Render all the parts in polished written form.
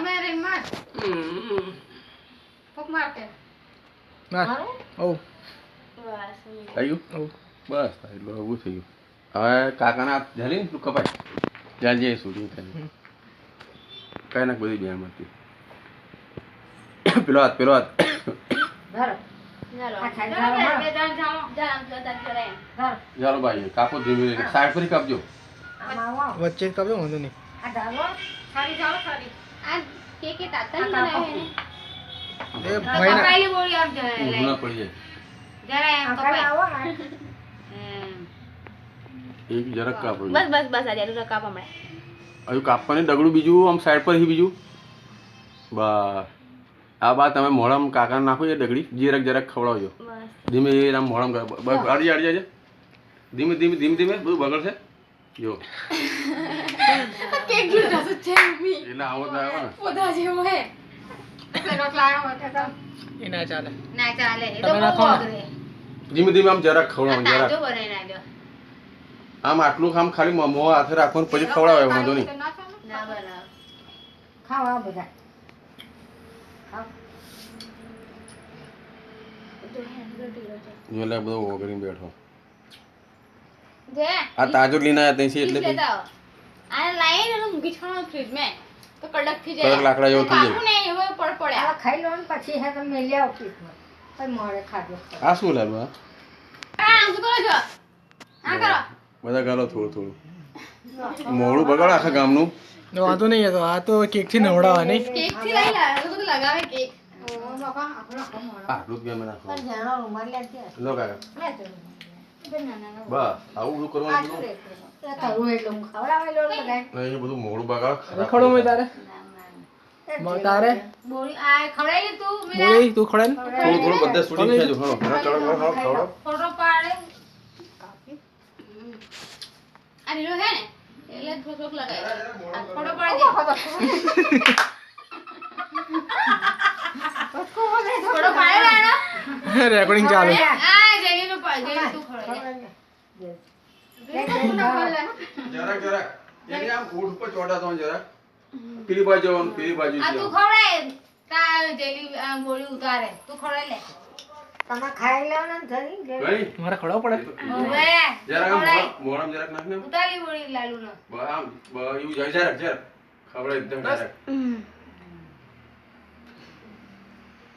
અમે રે માર ફોક માર કે ના ઓ બસ થયું ઓ બસ એટલું ઊભું થઈ ગયું હવે કાકાના હાથ ઝાલી ને તું કપાય જ્યાં જઈએ શૂટિંગ કરી કઈ નાખ બધી બેમાંથી પેલો હાથ ચાલો આ ખાઈ ચાલો જાઓ, બે જણ ચાલો જામ તો તક કરે ચાલો ભાઈ કાપો ધીમે ધીમે સાઈડ પર કાપજો આમાં આવો. વચ્ચે કપ્યો વાંધો નહીં આ ઢાલો. સારી ચાલો સારી આ કે તાતા આ ને કાપો. બનાવે એ ભાઈ કપાયેલી બોળી આમ જરા ઊંધું ના પડી જાય જરા એમ આ ખાઈ કપાય આવો ને. એમ એક જરાક કાપો બસ આ જાડું કાપ હમણાં હજુ કાપવાની ડગડું બીજું આમ સાઈડ પર બીજું બસ આ બાદ તમે મોઢામાં કાકાને નાખો એ ડગડી જરાક ખવડાવજો બસ ધીમે આમ મોઢામાં બસ અડી જાય ધીમે ધીમે બધું બગડશે જો કેક જોતા તો છે મી એટલે આવો તો આવ્યો ને પોતા જેવો હે એટલે રોટલા હોતે તો એ ના ચાલે ના ચાલે એ તો તમે બહુ નાખો ને. અઘરે ધીમે આમ જરાક ખવડાવવાનું જરાક તાજો બનાવી નાખજો આમ આટલું આમ ખાલી મોં હાથે રાખવાનું પછી ખવડાવે વાંધો નહીં ના બનાવ ખાઓ આ બધા. ખાઓ. એટલે બધો ઓગળીને બેઠો જે આ તાજો લઈને આવ્યા ત્યાંથી એટલે એટલે તો આ લાઈન અને મૂકી છોડો ફ્રીજ માં તો કડક થઈ જાય કડક લાકડા જેવો થઈ જાય. કાપું ને એવો પડે આ ખાઈ લો ને પછી હે તો મેલી આવો પીસમાં. પછી મોડે ખાજો. આ શું લાવ્યું આ આ શું કરો છો આ કરો બધા ગાલો થોડું મોડું બગાડ આખા ગામનું વાંધો નહીં એ તો આ તો કેકથી નવડાવવાની કેક થી લઈ લા તો બધું લગાવે કેક આટલું જ ગમે નાખો પણ જાણો રૂમાલ લે છે. લો કાકા લે તો. બસ આવું બધું કરવાનું બધું એ થયું એટલે હું ખવડાવેલો ને બધાય. નહીં એ બધું મોડું બગાડ રખડો મેં તારે તારે બોલી આ ખવડાવી તું મેરા બોલી તું ખડે ને થોડું બધા શૂટિંગ થઈ જવું ખવડો ફોટો પાડે આ લીલો હે ને એટલે થોડોક લગાય આ ફોટો પાડી દે ફોટો પાડે એનો રેકોર્ડિંગ ચાલુ આ જેની નું પાડ જેની તું ખવડાવે જરાક એની આમ ઊંટ પર ચોટાતો જરાક પેલી બાજુ આ તું ખવડાય તા જેલી ગોળી ઉતારે તું ખવડાય લે તમે ખાઈ લો ને જરી લે. ગઈ મારે ખવડાવવું પડે હવે જરાક આમ ખવડાય મોઢામાં જરાક નાખ ને ઉતારી ગોળી લાલુ નો આમ એવું જરાક ખવડાય એકદમ જરાક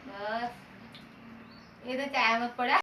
બસ એ તો ચાય મત પડ્યા